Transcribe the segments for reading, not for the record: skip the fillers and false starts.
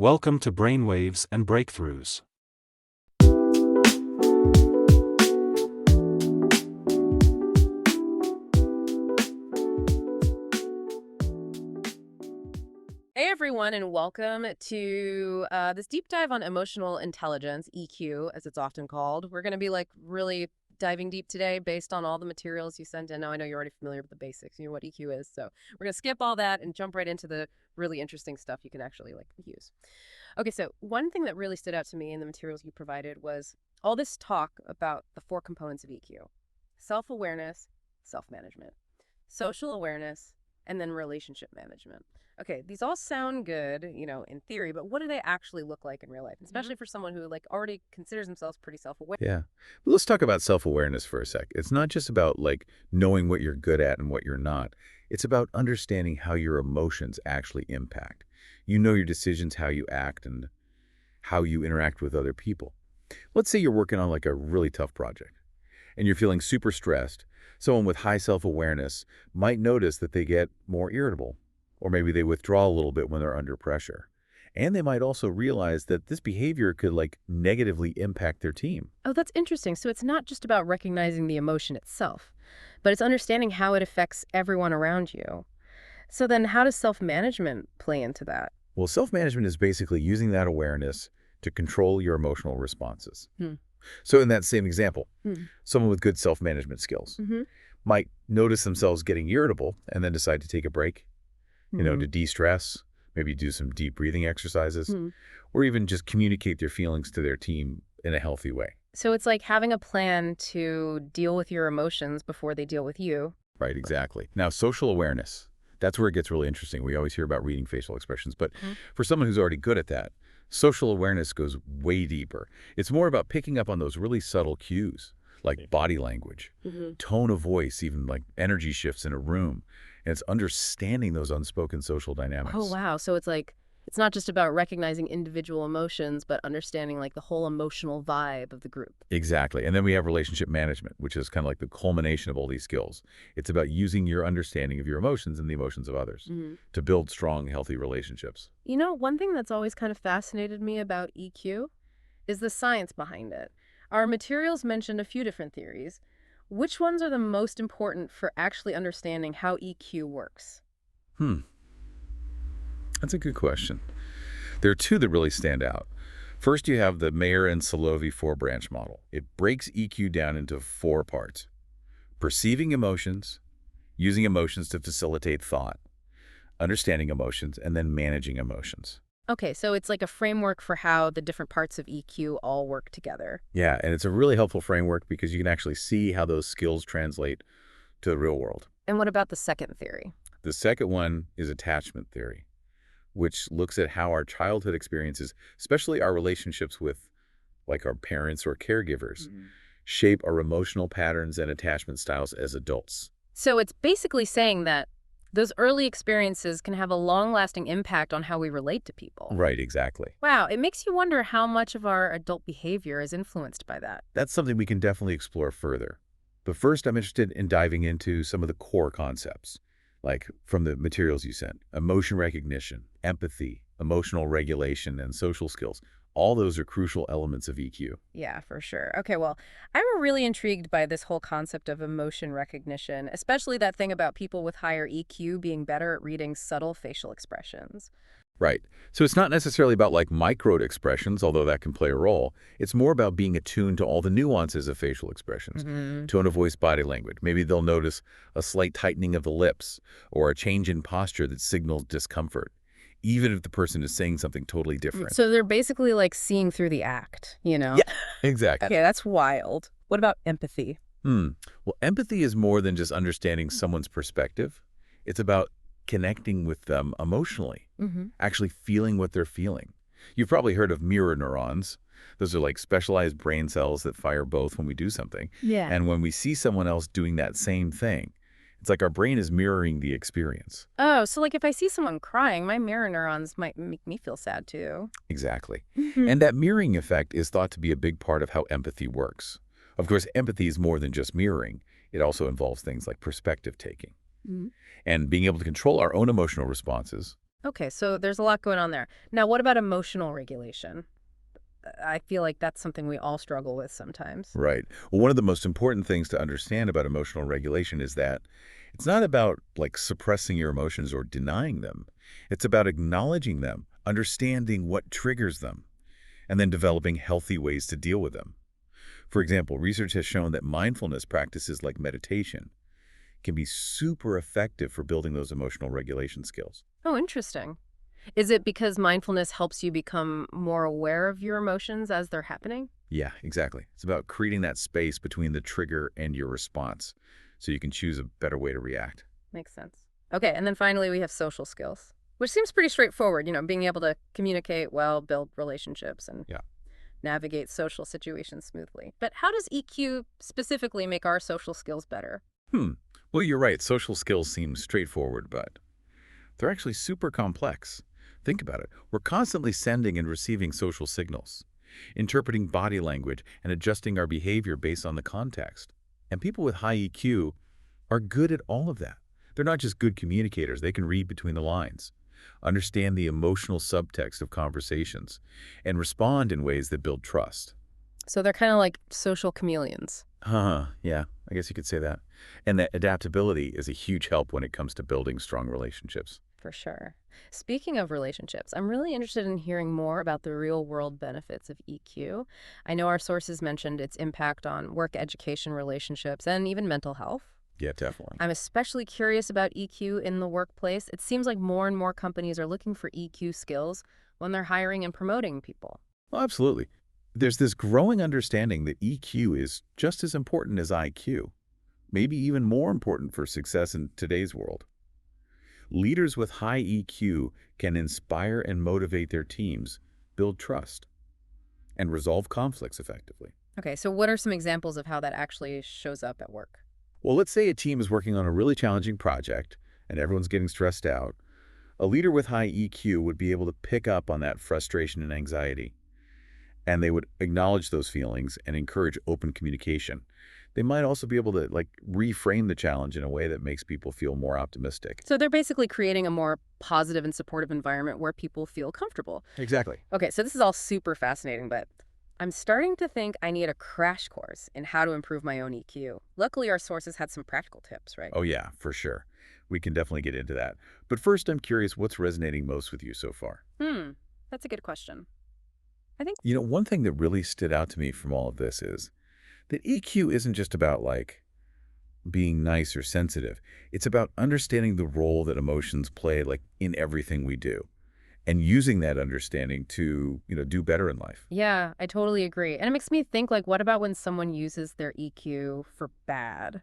Welcome to Brainwaves and Breakthroughs. Hey everyone, and welcome to this deep dive on emotional intelligence, EQ, as it's often called. We're going to be really diving deep today based on all the materials you sent in. Now, I know you're already familiar with the basics, you know what EQ is, so we're going to skip all that and jump right into the really interesting stuff you can actually use. Okay, so one thing that really stood out to me in the materials you provided was all this talk about the four components of EQ: self-awareness, self-management, social awareness, and then relationship management. Okay, these all sound good, in theory, but what do they actually look like in real life? Especially for someone who already considers themselves pretty self-aware. Yeah. Well, let's talk about self-awareness for a sec. It's not just about knowing what you're good at and what you're not. It's about understanding how your emotions actually impact. You know your decisions, how you act, and how you interact with other people. Let's say you're working on a really tough project and you're feeling super stressed. Someone with high self-awareness might notice that they get more irritable, or maybe they withdraw a little bit when they're under pressure. And they might also realize that this behavior could negatively impact their team. Oh, that's interesting. So it's not just about recognizing the emotion itself, but it's understanding how it affects everyone around you. So then how does self-management play into that? Well, self-management is basically using that awareness to control your emotional responses. Hmm. So in that same example, Hmm. someone with good self-management skills Mm-hmm. might notice themselves getting irritable and then decide to take a break, to de-stress, maybe do some deep breathing exercises, Hmm. or even just communicate their feelings to their team in a healthy way. So it's like having a plan to deal with your emotions before they deal with you. Right, exactly. Now, social awareness, that's where it gets really interesting. We always hear about reading facial expressions, but for someone who's already good at that, social awareness goes way deeper. It's more about picking up on those really subtle cues, like body language, tone of voice, even energy shifts in a room. And it's understanding those unspoken social dynamics. Oh, wow. So it's not just about recognizing individual emotions, but understanding the whole emotional vibe of the group. Exactly. And then we have relationship management, which is kind of like the culmination of all these skills. It's about using your understanding of your emotions and the emotions of others to build strong, healthy relationships. One thing that's always kind of fascinated me about EQ is the science behind it. Our materials mentioned a few different theories. Which ones are the most important for actually understanding how EQ works? Hmm. That's a good question. There are two that really stand out. First, you have the Mayer and Solovey four-branch model. It breaks EQ down into four parts: perceiving emotions, using emotions to facilitate thought, understanding emotions, and then managing emotions. Okay, so it's like a framework for how the different parts of EQ all work together. Yeah, and it's a really helpful framework because you can actually see how those skills translate to the real world. And what about the second theory? The second one is attachment theory, which looks at how our childhood experiences, especially our relationships with our parents or caregivers, shape our emotional patterns and attachment styles as adults. So it's basically saying that those early experiences can have a long-lasting impact on how we relate to people. Right, exactly. Wow, it makes you wonder how much of our adult behavior is influenced by that. That's something we can definitely explore further. But first, I'm interested in diving into some of the core concepts, like from the materials you sent: emotion recognition, empathy, emotional regulation, and social skills. All those are crucial elements of EQ. Yeah, for sure. Okay, well, I'm really intrigued by this whole concept of emotion recognition, especially that thing about people with higher EQ being better at reading subtle facial expressions. Right. So it's not necessarily about micro expressions, although that can play a role. It's more about being attuned to all the nuances of facial expressions, tone of voice, body language. Maybe they'll notice a slight tightening of the lips or a change in posture that signals discomfort, even if the person is saying something totally different. So they're basically seeing through the act, Yeah, exactly. Okay, that's wild. What about empathy? Well, empathy is more than just understanding someone's perspective. It's about connecting with them emotionally, actually feeling what they're feeling. You've probably heard of mirror neurons. Those are specialized brain cells that fire both when we do something. Yeah. And when we see someone else doing that same thing, it's like our brain is mirroring the experience. Oh, so if I see someone crying, my mirror neurons might make me feel sad too. Exactly. And that mirroring effect is thought to be a big part of how empathy works. Of course, empathy is more than just mirroring. It also involves things like perspective taking and being able to control our own emotional responses Okay, so there's a lot going on there. Now, what about emotional regulation? I feel like that's something we all struggle with sometimes. Right. Well, one of the most important things to understand about emotional regulation is that it's not about like suppressing your emotions or denying them. It's about acknowledging them, understanding what triggers them, and then developing healthy ways to deal with them. For example, research has shown that mindfulness practices like meditation can be super effective for building those emotional regulation skills. Oh, interesting. Is it because mindfulness helps you become more aware of your emotions as they're happening? Yeah, exactly. It's about creating that space between the trigger and your response so you can choose a better way to react. Makes sense. Okay, and then finally we have social skills, which seems pretty straightforward, being able to communicate well, build relationships, and Yeah. navigate social situations smoothly. But how does EQ specifically make our social skills better? Hmm. Well, you're right. Social skills seem straightforward, but they're actually super complex. Think about it. We're constantly sending and receiving social signals, interpreting body language, and adjusting our behavior based on the context. And people with high EQ are good at all of that. They're not just good communicators. They can read between the lines, understand the emotional subtext of conversations, and respond in ways that build trust. So they're kind of like social chameleons. Yeah, I guess you could say that. And that adaptability is a huge help when it comes to building strong relationships. For sure. Speaking of relationships, I'm really interested in hearing more about the real world benefits of EQ. I know our sources mentioned its impact on work, education, relationships, and even mental health. Yeah, definitely. I'm especially curious about EQ in the workplace. It seems like more and more companies are looking for EQ skills when they're hiring and promoting people. Well, absolutely. There's this growing understanding that EQ is just as important as IQ, maybe even more important for success in today's world. Leaders with high EQ can inspire and motivate their teams, build trust, and resolve conflicts effectively. Okay, so what are some examples of how that actually shows up at work? Well, let's say a team is working on a really challenging project and everyone's getting stressed out. A leader with high EQ would be able to pick up on that frustration and anxiety, and they would acknowledge those feelings and encourage open communication. They might also be able to reframe the challenge in a way that makes people feel more optimistic. So they're basically creating a more positive and supportive environment where people feel comfortable. Exactly. Okay, so this is all super fascinating, but I'm starting to think I need a crash course in how to improve my own EQ. Luckily, our sources had some practical tips, right? Oh yeah, for sure. We can definitely get into that. But first, I'm curious what's resonating most with you so far. That's a good question. I think, One thing that really stood out to me from all of this is that EQ isn't just about being nice or sensitive. It's about understanding the role that emotions play in everything we do and using that understanding to, do better in life. yeah, I totally agree. And it makes me think, what about when someone uses their EQ for bad?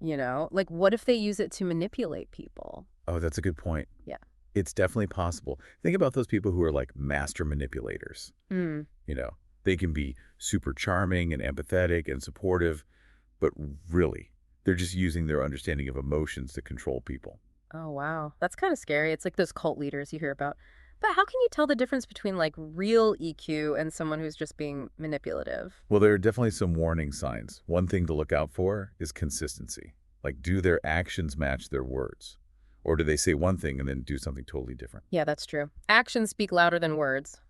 What if they use it to manipulate people? Oh, that's a good point. Yeah. It's definitely possible. Think about those people who are master manipulators. Mm. You know, they can be super charming and empathetic and supportive, but really, they're just using their understanding of emotions to control people. Oh, wow. That's kind of scary. It's like those cult leaders you hear about. But how can you tell the difference between real EQ and someone who's just being manipulative? Well, there are definitely some warning signs. One thing to look out for is consistency. Do their actions match their words? Or do they say one thing and then do something totally different? Yeah, that's true. Actions speak louder than words.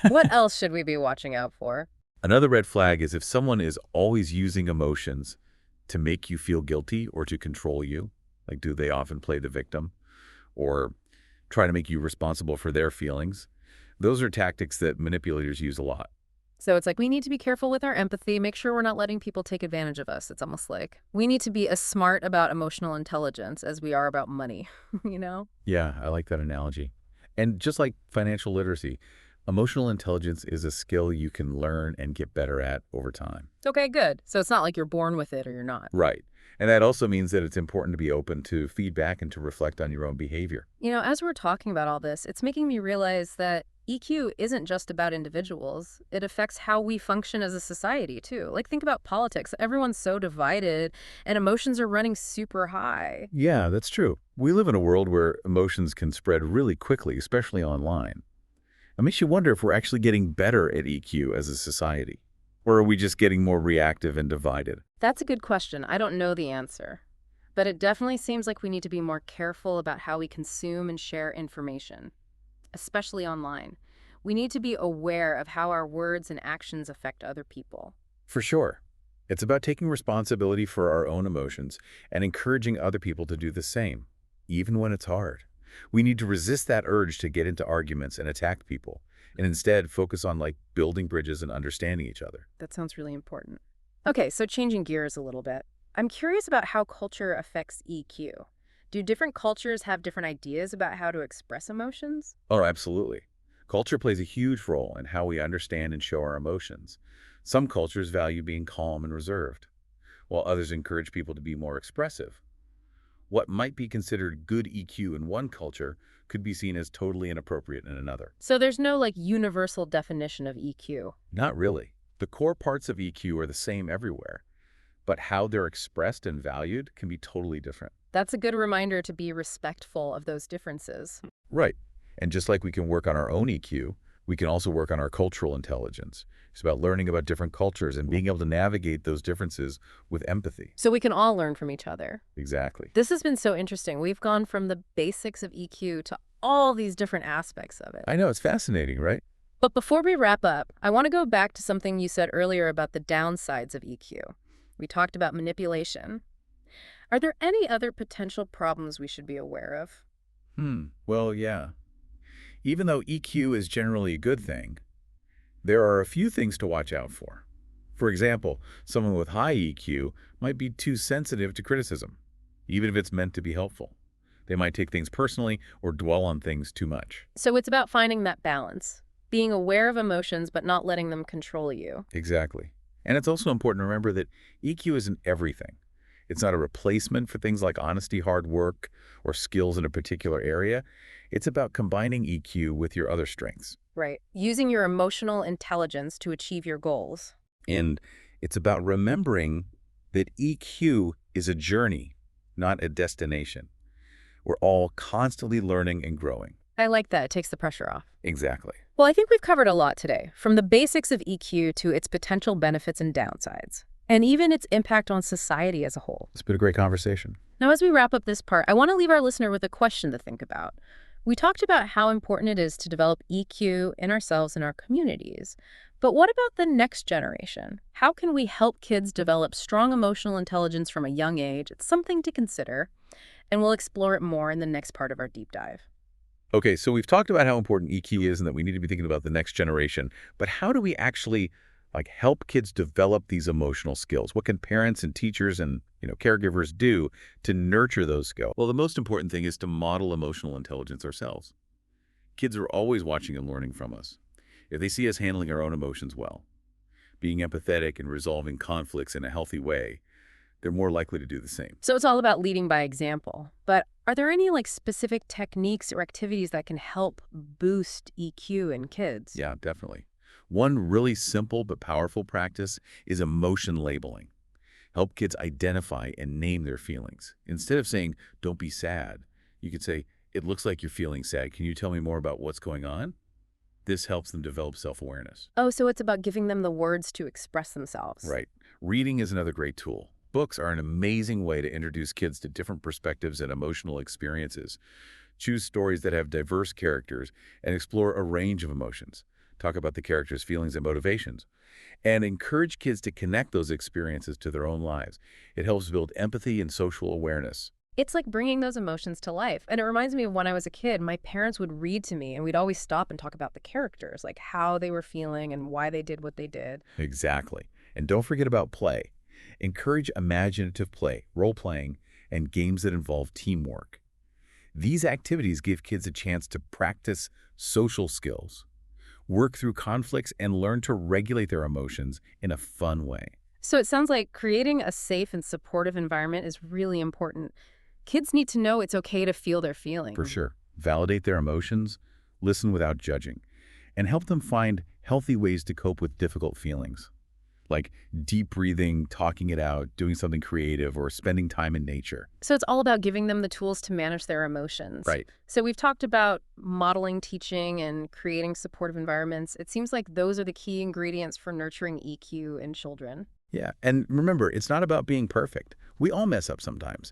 What else should we be watching out for? Another red flag is if someone is always using emotions to make you feel guilty or to control you. Do they often play the victim or try to make you responsible for their feelings? Those are tactics that manipulators use a lot. So it's we need to be careful with our empathy, make sure we're not letting people take advantage of us. It's almost like we need to be as smart about emotional intelligence as we are about money, you know? Yeah, I like that analogy. And just like financial literacy, emotional intelligence is a skill you can learn and get better at over time. Okay, good. So it's not like you're born with it or you're not. Right. And that also means that it's important to be open to feedback and to reflect on your own behavior. As we're talking about all this, it's making me realize that EQ isn't just about individuals. It affects how we function as a society, too. Think about politics. Everyone's so divided, and emotions are running super high. Yeah, that's true. We live in a world where emotions can spread really quickly, especially online. It makes you wonder if we're actually getting better at EQ as a society. Or are we just getting more reactive and divided? That's a good question. I don't know the answer. but it definitely seems like we need to be more careful about how we consume and share information, especially online. We need to be aware of how our words and actions affect other people. For sure. It's about taking responsibility for our own emotions and encouraging other people to do the same, even when it's hard. We need to resist that urge to get into arguments and attack people, and instead focus on building bridges and understanding each other. That sounds really important. Okay, so changing gears a little bit. I'm curious about how culture affects EQ. Do different cultures have different ideas about how to express emotions? Oh, absolutely. Culture plays a huge role in how we understand and show our emotions. Some cultures value being calm and reserved, while others encourage people to be more expressive. What might be considered good EQ in one culture could be seen as totally inappropriate in another. So there's no universal definition of EQ. Not really. The core parts of EQ are the same everywhere, but how they're expressed and valued can be totally different. That's a good reminder to be respectful of those differences. Right. And just like we can work on our own EQ, we can also work on our cultural intelligence. It's about learning about different cultures and being able to navigate those differences with empathy. So we can all learn from each other. Exactly. This has been so interesting. We've gone from the basics of EQ to all these different aspects of it. I know, it's fascinating, right? But before we wrap up, I want to go back to something you said earlier about the downsides of EQ. We talked about manipulation. Are there any other potential problems we should be aware of? Well, yeah. Even though EQ is generally a good thing, there are a few things to watch out for. For example, someone with high EQ might be too sensitive to criticism, even if it's meant to be helpful. They might take things personally or dwell on things too much. So it's about finding that balance, being aware of emotions but not letting them control you. Exactly. And it's also important to remember that EQ isn't everything. It's not a replacement for things like honesty, hard work, or skills in a particular area. It's about combining EQ with your other strengths. Right. Using your emotional intelligence to achieve your goals. And it's about remembering that EQ is a journey, not a destination. We're all constantly learning and growing. I like that. It takes the pressure off. Exactly. Well, I think we've covered a lot today, from the basics of EQ to its potential benefits and downsides, and even its impact on society as a whole. It's been a great conversation. Now, as we wrap up this part, I want to leave our listener with a question to think about. We talked about how important it is to develop EQ in ourselves and our communities. But what about the next generation? How can we help kids develop strong emotional intelligence from a young age? It's something to consider, and we'll explore it more in the next part of our deep dive. Okay, so we've talked about how important EQ is and that we need to be thinking about the next generation, but how do we actually help kids develop these emotional skills? What can parents and teachers and caregivers do to nurture those skills? Well, the most important thing is to model emotional intelligence ourselves. Kids are always watching and learning from us. If they see us handling our own emotions well, being empathetic and resolving conflicts in a healthy way, they're more likely to do the same. So it's all about leading by example. But are there any specific techniques or activities that can help boost EQ in kids? Yeah, definitely. One really simple but powerful practice is emotion labeling. Help kids identify and name their feelings. Instead of saying, "Don't be sad," you could say, "It looks like you're feeling sad. Can you tell me more about what's going on?" This helps them develop self-awareness. Oh, so it's about giving them the words to express themselves. Right. Reading is another great tool. Books are an amazing way to introduce kids to different perspectives and emotional experiences. Choose stories that have diverse characters and explore a range of emotions. Talk about the characters' feelings and motivations. And encourage kids to connect those experiences to their own lives. It helps build empathy and social awareness. It's like bringing those emotions to life. And it reminds me of when I was a kid, my parents would read to me and we'd always stop and talk about the characters, like how they were feeling and why they did what they did. Exactly. And don't forget about play. Encourage imaginative play, role-playing, and games that involve teamwork. These activities give kids a chance to practice social skills, work through conflicts, and learn to regulate their emotions in a fun way. So it sounds like creating a safe and supportive environment is really important. Kids need to know it's okay to feel their feelings. For sure. Validate their emotions, listen without judging, and help them find healthy ways to cope with difficult feelings, like deep breathing, talking it out, doing something creative, or spending time in nature. So it's all about giving them the tools to manage their emotions. Right. So we've talked about modeling, teaching, and creating supportive environments. It seems like those are the key ingredients for nurturing EQ in children. Yeah, and remember, it's not about being perfect. We all mess up sometimes.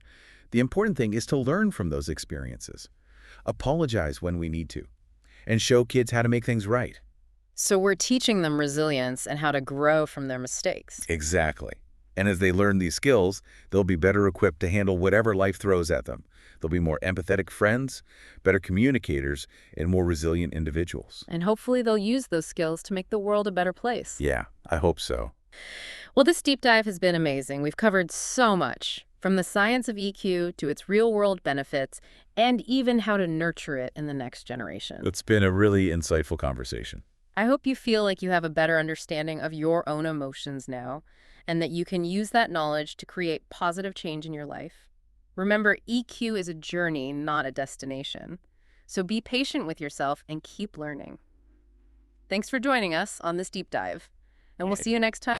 The important thing is to learn from those experiences. Apologize when we need to, and show kids how to make things right. So we're teaching them resilience and how to grow from their mistakes. Exactly. And as they learn these skills, they'll be better equipped to handle whatever life throws at them. They'll be more empathetic friends, better communicators, and more resilient individuals. And hopefully they'll use those skills to make the world a better place. Yeah, I hope so. Well, this deep dive has been amazing. We've covered so much, from the science of EQ to its real-world benefits, and even how to nurture it in the next generation. It's been a really insightful conversation. I hope you feel like you have a better understanding of your own emotions now, and that you can use that knowledge to create positive change in your life. Remember, EQ is a journey, not a destination. So be patient with yourself and keep learning. Thanks for joining us on this deep dive, and we'll see you next time.